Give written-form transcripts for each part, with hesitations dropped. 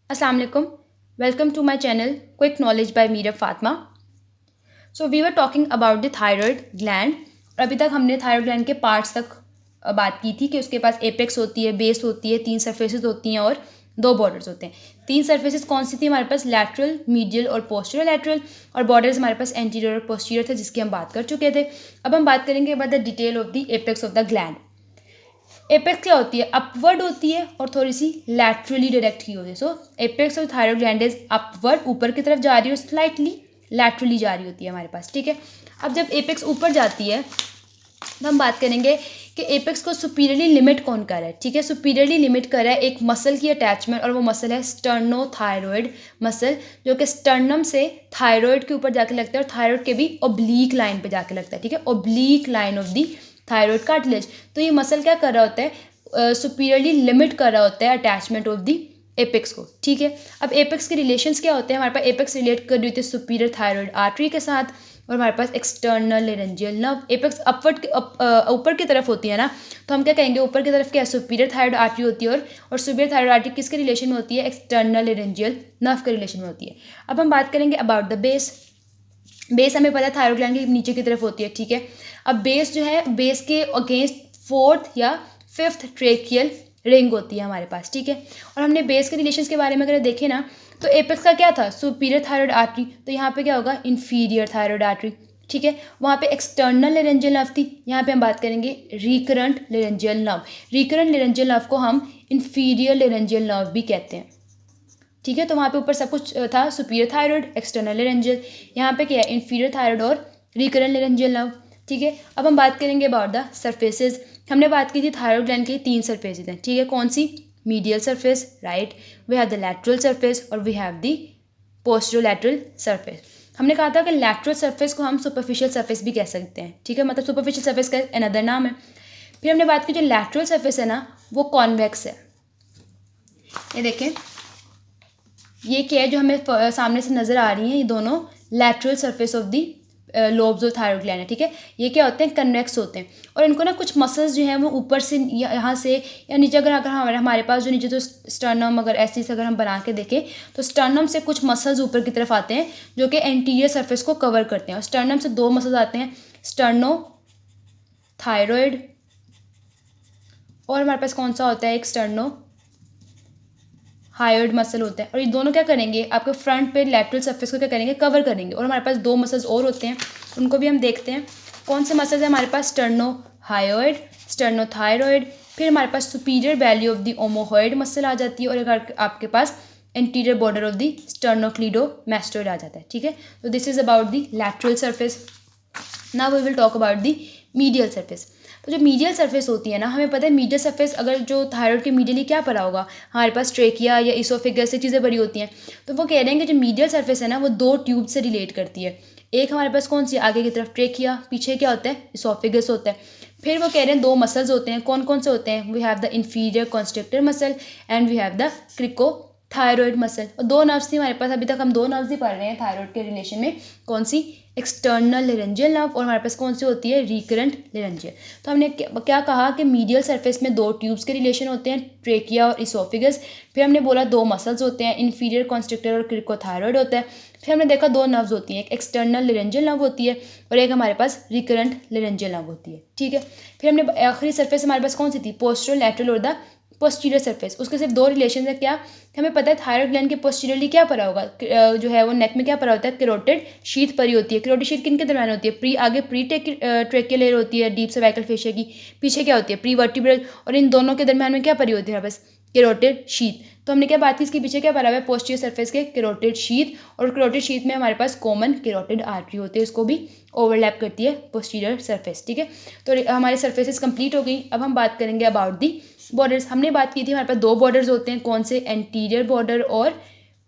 Assalamu alaikum. Welcome to my channel Quick Knowledge by Meera Fatma. So we were talking about the thyroid gland. और अभी तक हमने thyroid gland के parts तक बात की थी कि उसके पास एपेक्स होती है, बेस होती है, 3 सरफेसेस होती हैं और 2 बॉर्डर्स होते हैं। 3 सरफेसेस कौन सी थी हमारे पास? लैटरल, मीडियल और पोस्टीरियर लैटरल, और बॉर्डर्स हमारे पास एंटीरियर और पोस्टीरियर थे जिसकी हम बात कर चुके थे। अब हम बात करेंगे about the detail of the apex of the gland. Apex क्या होती है? अपवर्ड होती है और थोड़ी सी लैटरली डायरेक्ट की होती है। So apex of thyroid gland is upward, ऊपर की तरफ जा रही है, और स्लाइटली लैटरली जा रही होती है हमारे पास। ठीक है, अब जब एपेक्स ऊपर जाती है तो हम बात करेंगे कि एपेक्स को सुपीरियरली लिमिट कौन कर रहा है। ठीक है, सुपीरियरली लिमिट कर रहा है एक मसल की अटैचमेंट, और वो मसल है स्टर्नोथायरॉयड मसल, जो कि स्टर्नम से थायरॉयड के ऊपर जाके लगता है और थायरॉयड के भी ओब्लीक लाइन पे जाके लगता है। ठीक है, oblique line of the thyroid cartilage. तो ये मसल क्या कर रहा होता है? सुपीरियरली लिमिट कर रहा होता है अटैचमेंट ऑफ दी एपेक्स को। ठीक है, अब एपेक्स के रिलेशंस क्या होते हैं? हमारे पास एपेक्स रिलेट कर रही होती है सुपीरियर थायरॉयड आर्टरी के साथ, और हमारे पास external laryngeal nerve. Apex upward ऊपर की तरफ होती है ना, तो हम क्या कहेंगे? ऊपर की तरफ क्या है? सुपीरियर थायरॉयड आर्टरी होती है, और सुपीरियर थायरॉयड आर्टरी किसके रिलेशन में होती है? एक्सटर्नल लेरेंजियल नर्व के रिलेशन में होती है। अब हम बात करेंगे अबाउट द बेस। बेस हमें पता है थायरॉयड ग्लैंड के नीचे की तरफ होती है। ठीक है, अब बेस जो है, बेस के अगेंस्ट 4th या 5th ट्रेकियल रिंग होती है हमारे पास। ठीक है, और हमने बेस के रिलेशंस के बारे में अगर देखें ना, तो एपेक्स का क्या था? सुपीरियर थायरॉयड आर्टरी, तो यहाँ पे क्या होगा? Inferior thyroid artery. ठीक है, वहाँ पे एक्सटर्नल लेरेंजियल नर्व थी, यहाँ पे हम बात करेंगे recurrent laryngeal nerve. Recurrent laryngeal nerve को हम इन्फीरियर लेरेंजियल नर्व भी कहते हैं। ठीक है, तो वहाँ पे ऊपर सब कुछ था, सुपीरियर थायरॉयड, एक्सटर्नल लेरेंजियल, यहाँ पे क्या है? इन्फीरियर थायरॉयड और रिकरेंट लेरेंजियल नर्व। ठीक है, अब हम बात करेंगे अबाउट द सरफेसेस। हमने बात की थी थायरॉयड ग्लैंड की 3 सरफेसेज हैं। ठीक है, कौन सी? Medial surface, right, we have the lateral surface, और we have the posterolateral surface. हमने कहा था कि लैटरल सरफेस को हम सुपरफिशियल सरफेस भी कह सकते हैं। ठीक है, मतलब सुपरफिशियल सरफेस का अनदर नाम है। फिर हमने बात की जो लैटरल सरफेस है ना, वो कॉन्वेक्स है। ये देखें, ये क्या है जो हमें सामने से नज़र आ रही हैं? ये दोनों lateral surface of the lobes of thyroid gland है। ठीक है, ये क्या होते हैं? कन्वेक्स होते हैं, और इनको ना कुछ मसल्स जो हैं वो ऊपर से यहाँ से या नीचे, अगर अगर हमारे पास जो नीचे तो स्टर्नम, अगर ऐसे अगर हम बना के देखें तो स्टर्नम से कुछ मसल्स ऊपर की तरफ आते हैं जो कि एंटीरियर सरफेस को कवर करते हैं। और स्टर्नम से 2 मसल्स आते हैं, स्टर्नो थायरॉयड, और हमारे पास कौन सा होता है? एक स्टर्नो हायोइड मसल होता है। और ये दोनों क्या करेंगे? आपके फ्रंट पे लैटरल सरफेस को क्या करेंगे? कवर करेंगे। और हमारे पास 2 मसल्स और होते हैं, उनको भी हम देखते हैं। कौन से मसल्स है हमारे पास? स्टर्नो हायोइड, स्टर्नो थायरॉयड, फिर हमारे पास superior value of the omohyoid muscle आ जाती है, और अगर आपके पास anterior border of the sternocleidomastoid आ जाता है। ठीक है, तो this is about the lateral surface. Now we will talk about the medial surface. तो जो मीडियल सरफेस होती है ना, हमें पता है मीडियल सरफेस, अगर जो थायरॉयड के मीडियली क्या पड़ा होगा? हमारे पास ट्रेकिया या इसोफेगस से चीज़ें बड़ी होती हैं। तो वो कह रहे हैं कि जो मीडियल सरफेस है ना, वो 2 ट्यूब से रिलेट करती है। एक हमारे पास कौन सी? आगे की तरफ ट्रेकिया, पीछे क्या होता है? इसोफेगस होता है। फिर वो कह रहे हैं 2 मसल्स होते हैं। कौन कौन से होते हैं? We have the inferior constrictor muscle and we have the cricothyroid muscle. और 2 नर्व्स थी हमारे पास, अभी तक हम 2 नर्व्स ही पढ़ रहे हैं थायरॉयड के रिलेशन में। कौन सी? एक्सटर्नल लेरेंजियल नर्व, और हमारे पास कौन सी होती है? Recurrent laryngeal. तो हमने क्या कहा कि मीडियल सरफेस में 2 ट्यूब्स के रिलेशन होते हैं, ट्रेकिया और इसोफिगस। फिर हमने बोला 2 मसल्स होते हैं, इन्फीरियर कॉन्स्ट्रिक्टर और क्रिकोथायरॉयड होता है। फिर हमने देखा 2 नर्व्स होती हैं, एक एक्सटर्नल लेरेंजियल नर्व होती है, और एक हमारे पास रिकरेंट लेरेंजियल नर्व होती है। ठीक है, फिर हमने आखिरी सरफेस हमारे पास कौन सी थी? पोस्टेरोलैटरल और द पोस्टीरियर सरफेस। उसके सिर्फ 2 रिलेशन है। क्या? हमें पता है थायरॉयड ग्लैंड के पोस्टीरियरली क्या पड़ा होगा? जो है वो नेक में क्या पड़ा होता है? कैरोटिड शीथ परी होती है। कैरोटिड शीथ किन के दरम्यान होती है? आगे प्री ट्रेकियल लेयर होती है डीप सर्वाइकल फेशिया की, पीछे क्या होती है? प्री वर्टिब्रल, और इन दोनों के दरम्यान में क्या परी होती है? बस कैरोटिड शीथ। तो हमने क्या बात की? इसके पीछे क्या पड़ा हुआ है? पोस्टीरियर सरफेस के कैरोटिड शीथ, और कैरोटिड शीथ में हमारे पास कॉमन कैरोटिड आर्टरी होती है, इसको भी ओवरलैप करती है पोस्टीरियर सरफेस। ठीक है, तो हमारे सरफेसेस कंप्लीट हो गई। अब हम बात करेंगे अबाउट दी बॉर्डर्स। हमने बात की थी हमारे पास 2 बॉर्डर्स होते हैं, कौन से? एंटीरियर बॉर्डर और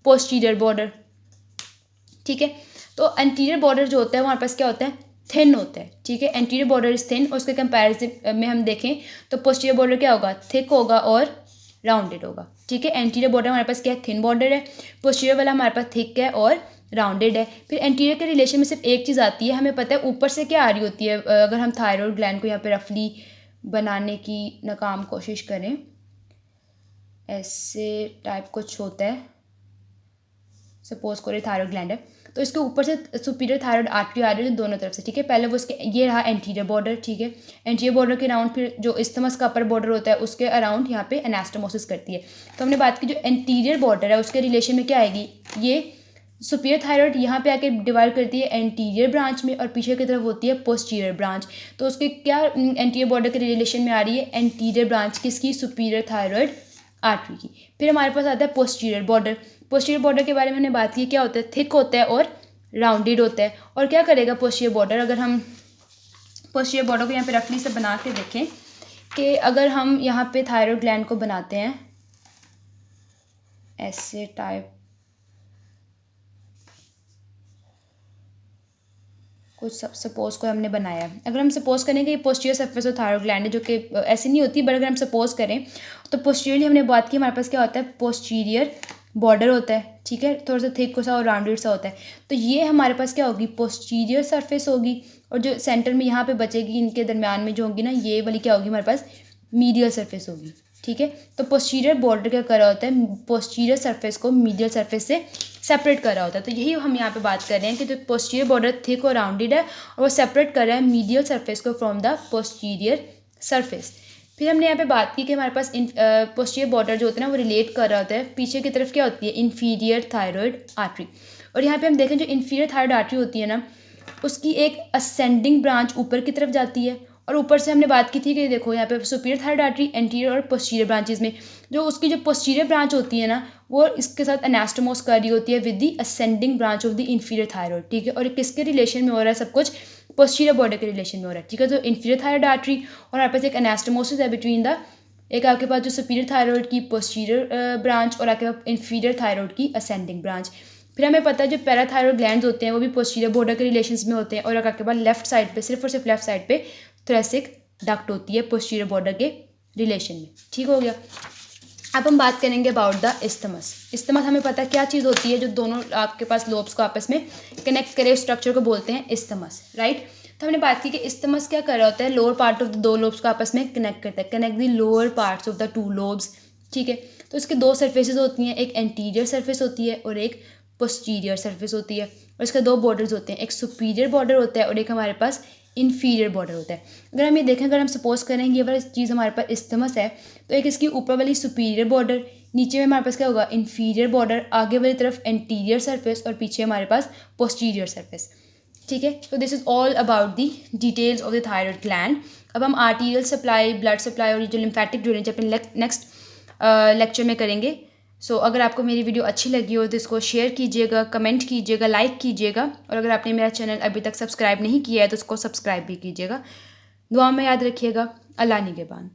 पोस्टीरियर बॉर्डर। ठीक है, तो एंटीरियर बॉर्डर जो होता है वो हमारे पास क्या होता है? थिन होता है। ठीक है, एंटीरियर बॉर्डर इज थिन, और उसके कंपैरिजन में हम देखें तो पोस्टीरियर बॉर्डर क्या होगा? थिक होगा और राउंडेड होगा। ठीक है, एंटीरियर बॉर्डर हमारे पास क्या है? थिन बॉर्डर है। पोस्टीरियर वाला हमारे पास थिक है और राउंडेड है। फिर एंटीरियर के रिलेशन में सिर्फ एक चीज़ आती है, हमें पता है ऊपर से क्या आ रही होती है। अगर हम थायरॉयड ग्लैंड को यहाँ पे रफली बनाने की नाकाम कोशिश करें, ऐसे टाइप कुछ होता है, सपोज करो थायरॉयड ग्लैंड है, तो इसके ऊपर से सुपीरियर थायरॉयड आर्टरी आ रही है दोनों तरफ से, ठीक है। पहले वो इसके ये रहा एंटीरियर बॉर्डर, ठीक है। एंटीरियर बॉर्डर के अराउंड फिर जो इस्थमस का अपर बॉर्डर होता है उसके अराउंड यहाँ पे एनास्टोमोसिस करती है। तो हमने बात की जो एंटीरियर बॉर्डर है उसके रिलेशन में क्या आएगी, ये सुपीरियर थायरॉयड यहाँ पे आके डिवाइड करती है एंटीरियर ब्रांच में और पीछे की तरफ होती है पोस्टीरियर ब्रांच। तो उसके क्या एंटीरियर बॉर्डर के रिलेशन में आ रही है, एंटीरियर ब्रांच किसकी, सुपीरियर थायरॉयड आर्टरी की। फिर हमारे पास आता है पोस्टीरियर बॉर्डर। पोस्टीरियर बॉर्डर के बारे में हमने बात की, क्या होता है, थिक होता है और राउंडेड होता है। और क्या करेगा पोस्टीरियर बॉर्डर, अगर हम पोस्टीरियर बॉर्डर को यहाँ पे रफली से बना के देखें कि अगर हम यहाँ पे थायरॉयड ग्लैंड को बनाते हैं ऐसे टाइप कुछ सपोज को हमने बनाया है, अगर हम सपोज करें कि ये posterior surface of thyroid gland है, जो कि ऐसी नहीं होती, बट अगर हम सपोज करें तो पोस्टीरियरली हमने बात की, हमारे पास क्या होता है, पोस्टीरियर बॉर्डर होता है, ठीक है, थोड़ा सा थिक सा और राउंडेड सा होता है। तो ये हमारे पास क्या होगी, पोस्टीरियर सरफेस होगी, और जो सेंटर में यहाँ पे बचेगी इनके दरमियान में जो होगी ना, ये वाली क्या होगी हमारे पास, मीडियल सरफेस होगी, ठीक है। तो पोस्टीरियर बॉर्डर क्या कर रहा होता है, पोस्टीरियर सरफेस को मीडियल सरफेस से सेपरेट कर रहा होता है। तो यही हम यहाँ पे बात कर रहे हैं कि जो पोस्टीरियर बॉर्डर थिक और राउंडेड है और वो सेपरेट कर रहा है मीडियल सरफेस को फ्रॉम द पोस्टीरियर सरफेस। फिर हमने यहाँ पे बात की कि हमारे पास पोस्टीरियर बॉर्डर जो होता है ना वो रिलेट कर रहा होता है पीछे की तरफ क्या होती है, इन्फीरियर थायरॉयड आर्टरी। और यहाँ पे हम देखें जो इन्फीरियर थायरॉयड आर्टरी होती है ना, उसकी एक असेंडिंग ब्रांच ऊपर की तरफ जाती है, और ऊपर से हमने बात की थी कि देखो यहाँ पे सुपीरियर थायरॉयड आर्टरी, एंटीरियर और पोस्टीरियर ब्रांचेस में जो उसकी जो पोस्टीरियर ब्रांच होती है ना, वो इसके साथ एनास्टोमोस कर रही होती है with the ascending branch of the inferior thyroid, ठीक है। और किसके रिलेशन में हो रहा है, सब कुछ पोस्टीरियर बॉर्डर के रिलेशन में हो रहा है, ठीक है। तो इन्फीरियर थायरॉयड आर्टरी और हमारे पास एक एनास्टोमोसिस है बिटवीन द, एक आपके पास जो सुपीरियर थायरॉयड की पोस्टीरियर ब्रांच और आपके पास इन्फीरियर थायरॉयड की असेंडिंग ब्रांच। फिर हमें पता है जो पैराथायरॉयड ग्लैंड्स होते हैं वो भी पोस्टीरियर बॉर्डर के रिलेशंस में होते हैं, और आपके पास लेफ्ट साइड पे, सिर्फ और सिर्फ लेफ्ट साइड पे थोरेसिक डक्ट होती है पोस्टीरियर बॉर्डर के रिलेशन में, ठीक हो गया। अब हम बात करेंगे अबाउट द इस्थमस। इस्थमस हमें पता है क्या चीज़ होती है जो दोनों आपके पास लोब्स को आपस में कनेक्ट करे, स्ट्रक्चर को बोलते हैं इस्थमस, राइट। तो हमने बात की कि इस्थमस क्या कर रहा होता है, लोअर पार्ट ऑफ द दो लोब्स को आपस में कनेक्ट करता है, connect the lower parts of the two lobes, ठीक है। तो इसके दो सर्फेसेस होती हैं, एक एंटीरियर सर्फेस होती है और एक पोस्टीरियर सरफेस होती है, और इसके दो बॉर्डर्स होते हैं, एक सुपीरियर बॉर्डर होता है और एक हमारे पास इन्फीरियर बॉर्डर होता है। अगर हम ये देखें, अगर हम सपोज करें ये वाली चीज़ हमारे पास इस्थमस है, तो एक इसकी ऊपर वाली सुपीरियर बॉर्डर, नीचे में हमारे पास क्या होगा, इन्फीरियर बॉर्डर, आगे वाली तरफ एंटीरियर सरफेस और पीछे हमारे पास पोस्टीरियर सरफेस, ठीक है। तो this is all about the details of the thyroid gland. अब हम आर्टीरियल सप्लाई, ब्लड सप्लाई और जो लिम्फेटिक ड्रेनेज अपने नेक्स्ट लेक्चर में करेंगे। सो अगर आपको मेरी वीडियो अच्छी लगी हो तो इसको शेयर कीजिएगा, कमेंट कीजिएगा, लाइक कीजिएगा, और अगर आपने मेरा चैनल अभी तक सब्सक्राइब नहीं किया है तो उसको सब्सक्राइब भी कीजिएगा। दुआ में याद रखिएगा। अल्लाह निगहबान।